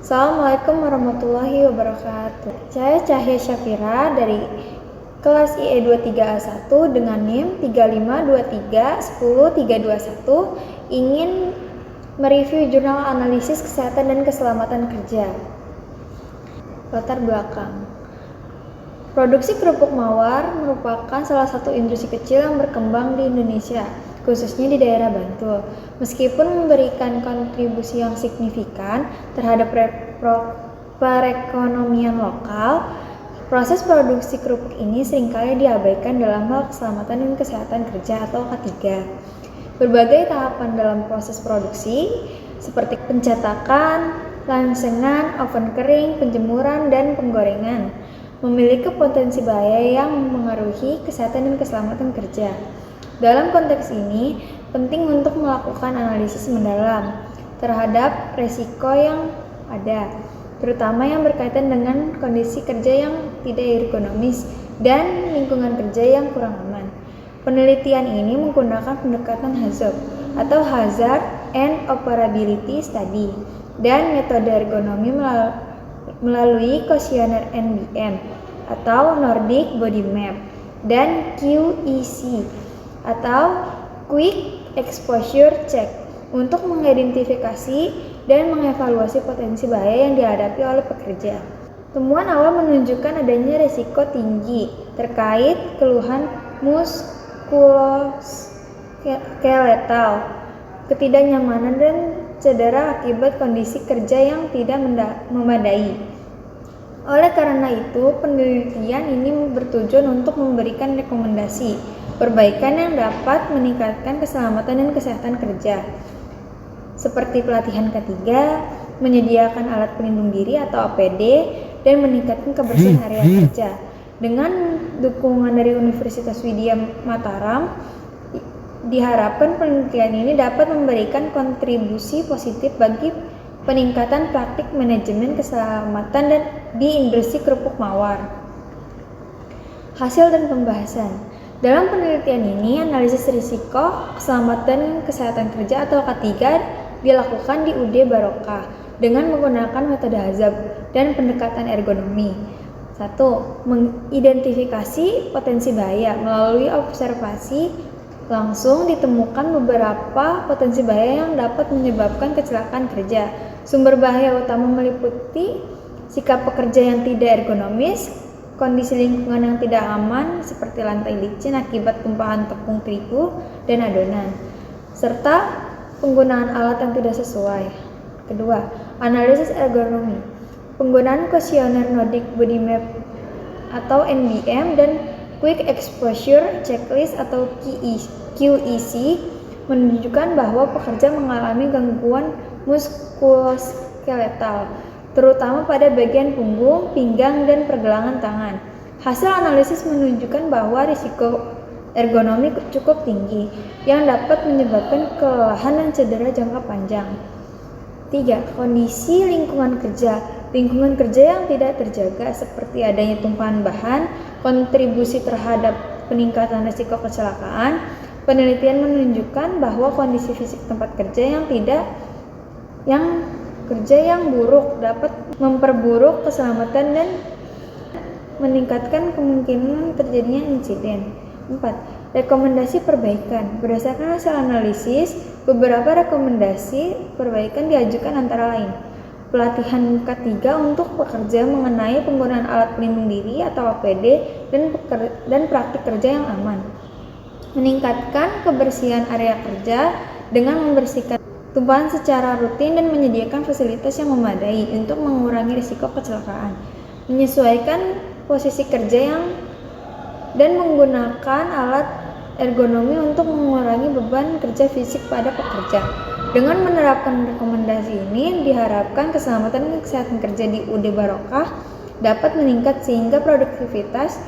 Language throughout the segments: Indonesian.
Assalamualaikum warahmatullahi wabarakatuh. Saya Cahya Syafira dari kelas IE 23A1 dengan NIM 35231031 ingin mereview jurnal analisis kesehatan dan keselamatan kerja. Latar belakang. Produksi kerupuk mawar merupakan salah satu industri kecil yang berkembang di Indonesia, khususnya di daerah Bantul. Meskipun memberikan kontribusi yang signifikan terhadap perekonomian lokal, proses produksi kerupuk ini seringkali diabaikan dalam hal keselamatan dan kesehatan kerja atau K3. Berbagai tahapan dalam proses produksi seperti pencetakan, langsengan, oven kering, penjemuran, dan penggorengan memiliki potensi bahaya yang mengaruhi kesehatan dan keselamatan kerja. Dalam konteks ini, penting untuk melakukan analisis mendalam terhadap resiko yang ada, terutama yang berkaitan dengan kondisi kerja yang tidak ergonomis dan lingkungan kerja yang kurang aman. Penelitian ini menggunakan pendekatan HAZOP atau Hazard and Operability Study dan metode ergonomi melalui kuesioner NBM atau Nordic Body Map dan QEC atau Quick Exposure Check untuk mengidentifikasi dan mengevaluasi potensi bahaya yang dihadapi oleh pekerja. Temuan awal menunjukkan adanya risiko tinggi terkait keluhan muskuloskeletal, ketidaknyamanan dan cedera akibat kondisi kerja yang tidak memadai. Oleh karena itu, penelitian ini bertujuan untuk memberikan rekomendasi perbaikan yang dapat meningkatkan keselamatan dan kesehatan kerja, seperti pelatihan K3, menyediakan alat pelindung diri atau APD, dan meningkatkan kebersihan area kerja. Dengan dukungan dari Universitas Widya Mataram, diharapkan penelitian ini dapat memberikan kontribusi positif bagi peningkatan praktik manajemen keselamatan dan di industri kerupuk mawar. Hasil dan pembahasan. Dalam penelitian ini, analisis risiko keselamatan kesehatan kerja atau K3 dilakukan di UD Barokah dengan menggunakan metode HAZOP dan pendekatan ergonomi. 1. Mengidentifikasi potensi bahaya. Melalui observasi langsung ditemukan beberapa potensi bahaya yang dapat menyebabkan kecelakaan kerja. Sumber bahaya utama meliputi sikap pekerja yang tidak ergonomis, kondisi lingkungan yang tidak aman seperti lantai licin akibat tumpahan tepung terigu dan adonan, serta penggunaan alat yang tidak sesuai. Kedua, analisis ergonomi. Penggunaan kuesioner Nordic Body Map atau NBM dan Quick Exposure Checklist atau QEC menunjukkan bahwa pekerja mengalami gangguan muskuloskeletal, terutama pada bagian punggung, pinggang, dan pergelangan tangan. Hasil analisis menunjukkan bahwa risiko ergonomi cukup tinggi yang dapat menyebabkan kelelahan dan cedera jangka panjang. 3. Kondisi lingkungan kerja. Lingkungan kerja yang tidak terjaga seperti adanya tumpahan bahan, kontribusi terhadap peningkatan risiko kecelakaan. Penelitian menunjukkan bahwa kondisi fisik tempat kerja yang buruk dapat memperburuk keselamatan dan meningkatkan kemungkinan terjadinya insiden. 4. Rekomendasi perbaikan. Berdasarkan hasil analisis, beberapa rekomendasi perbaikan diajukan antara lain: pelatihan K3 untuk pekerja mengenai penggunaan alat pelindung diri atau APD dan praktik kerja yang aman, meningkatkan kebersihan area kerja dengan membersihkan tumpahan secara rutin dan menyediakan fasilitas yang memadai untuk mengurangi risiko kecelakaan, menyesuaikan posisi kerja dan menggunakan alat ergonomi untuk mengurangi beban kerja fisik pada pekerja. Dengan menerapkan rekomendasi ini, diharapkan keselamatan dan kesehatan kerja di UD Barokah dapat meningkat sehingga produktivitas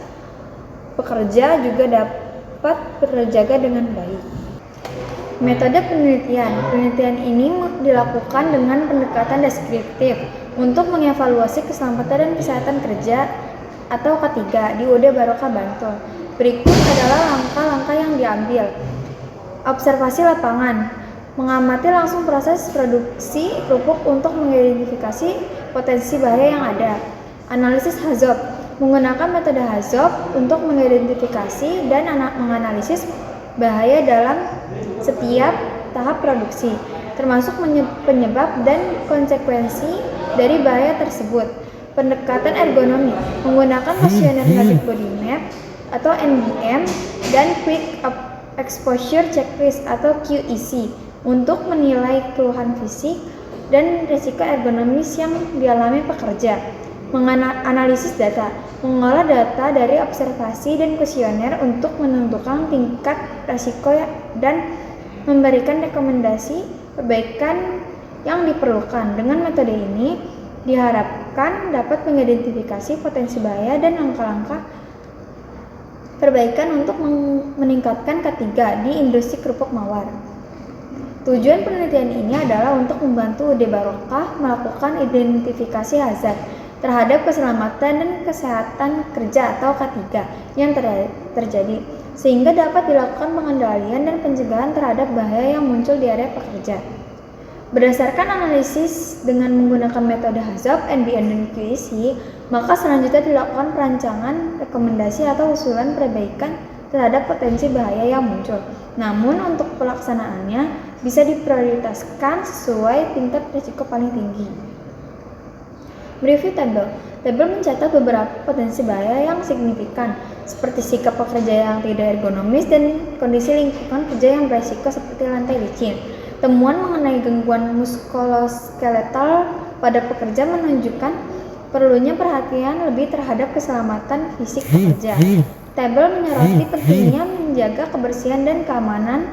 pekerja juga dapat terjaga dengan baik. Metode penelitian. Penelitian ini dilakukan dengan pendekatan deskriptif untuk mengevaluasi keselamatan dan kesehatan kerja atau K3 di UD Barokah Bantul. Berikut adalah langkah-langkah yang diambil. Observasi lapangan. mengamati langsung proses produksi kerupuk untuk mengidentifikasi potensi bahaya yang ada. Analisis HAZOP menggunakan metode HAZOP untuk mengidentifikasi dan menganalisis bahaya dalam setiap tahap produksi, termasuk penyebab dan konsekuensi dari bahaya tersebut. Pendekatan ergonomi menggunakan kuesioner Nordic Body Map atau NBM dan Quick Exposure Checklist atau QEC untuk menilai keluhan fisik dan risiko ergonomis yang dialami pekerja. Menganalisis data, mengolah data dari observasi dan kuesioner untuk menentukan tingkat risiko dan memberikan rekomendasi perbaikan yang diperlukan. Dengan metode ini diharapkan dapat mengidentifikasi potensi bahaya dan langkah-langkah perbaikan untuk meningkatkan K3 di industri kerupuk mawar. Tujuan penelitian ini adalah untuk membantu UD Barokah melakukan identifikasi hazard terhadap keselamatan dan kesehatan kerja atau K3 yang terjadi, sehingga dapat dilakukan pengendalian dan pencegahan terhadap bahaya yang muncul di area pekerja. Berdasarkan analisis dengan menggunakan metode HAZOP, NBM, dan QEC, maka selanjutnya dilakukan perancangan, rekomendasi, atau usulan perbaikan terhadap potensi bahaya yang muncul. Namun untuk pelaksanaannya bisa diprioritaskan sesuai tingkat risiko paling tinggi. Review tabel. Tabel mencatat beberapa potensi bahaya yang signifikan, seperti sikap pekerja yang tidak ergonomis dan kondisi lingkungan kerja yang berisiko seperti lantai licin. Temuan mengenai gangguan muskuloskeletal pada pekerja menunjukkan perlunya perhatian lebih terhadap keselamatan fisik pekerja. Tabel menyoroti pentingnya menjaga kebersihan dan keamanan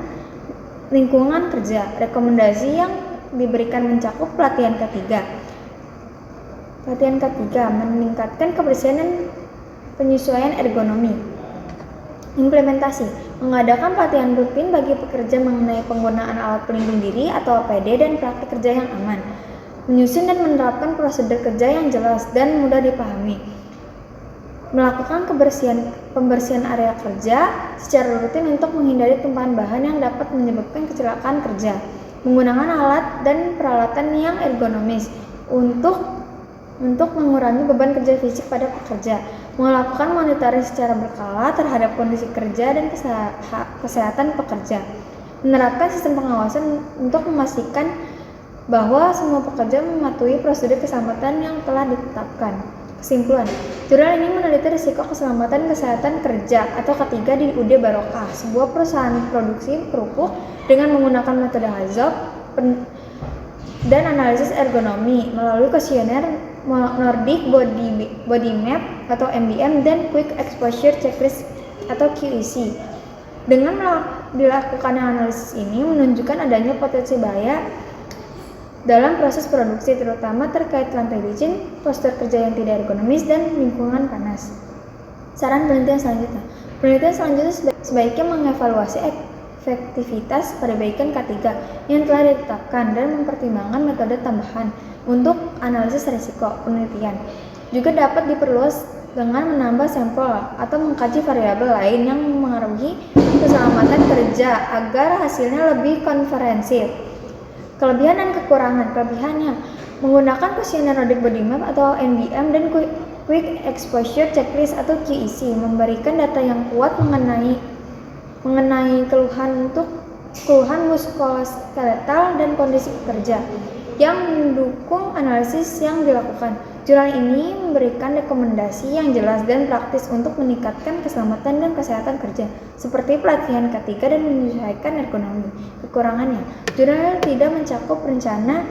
lingkungan kerja. Rekomendasi yang diberikan mencakup pelatihan K3. Pelatihan K3 meningkatkan kebersihan dan penyesuaian ergonomi. Implementasi mengadakan pelatihan rutin bagi pekerja mengenai penggunaan alat pelindung diri atau APD dan praktik kerja yang aman. Menyusun dan menerapkan prosedur kerja yang jelas dan mudah dipahami. Melakukan pembersihan area kerja secara rutin untuk menghindari tumpahan bahan yang dapat menyebabkan kecelakaan kerja. Menggunakan alat dan peralatan yang ergonomis untuk mengurangi beban kerja fisik pada pekerja. Melakukan monitoring secara berkala terhadap kondisi kerja dan kesehatan pekerja. Menerapkan sistem pengawasan untuk memastikan bahwa semua pekerja mematuhi prosedur keselamatan yang telah ditetapkan. Kesimpulan, jurnal ini meneliti risiko keselamatan kesehatan kerja atau K3 di UD Barokah, sebuah perusahaan produksi kerupuk dengan menggunakan metode HAZOP dan analisis ergonomi melalui kuesioner Nordic Body Map atau NBM dan Quick Exposure Checklist atau QEC. Dengan dilakukannya analisis ini menunjukkan adanya potensi bahaya dalam proses produksi, terutama terkait lantai licin, postur kerja yang tidak ergonomis, dan lingkungan panas. Saran penelitian selanjutnya. Penelitian selanjutnya sebaiknya mengevaluasi efektivitas perbaikan K3 yang telah ditetapkan dan mempertimbangkan metode tambahan untuk analisis risiko. Penelitian juga dapat diperluas dengan menambah sampel atau mengkaji variabel lain yang mengaruhi keselamatan kerja agar hasilnya lebih komprehensif. Kelebihan dan kekurangan. Kelebihannya menggunakan kuesioner Nordic Body Map atau NBM dan Quick Exposure Checklist atau QEC memberikan data yang kuat mengenai keluhan muskuloskeletal dan kondisi pekerja yang mendukung analisis yang dilakukan. Jurnal ini memberikan rekomendasi yang jelas dan praktis untuk meningkatkan keselamatan dan kesehatan kerja, seperti pelatihan K3 dan menyesuaikan ergonomi. Kekurangannya, jurnal tidak mencakup rencana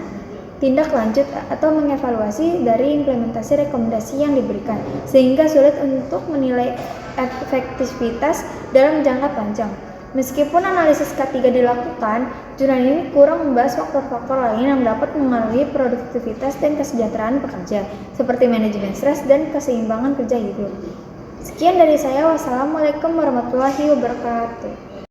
tindak lanjut atau mengevaluasi dari implementasi rekomendasi yang diberikan, sehingga sulit untuk menilai efektivitas dalam jangka panjang. Meskipun analisis K3 dilakukan, jurnal ini kurang membahas faktor-faktor lain yang dapat mengaruhi produktivitas dan kesejahteraan pekerja, seperti manajemen stres dan keseimbangan kerja hidup. Sekian dari saya. Wassalamualaikum warahmatullahi wabarakatuh.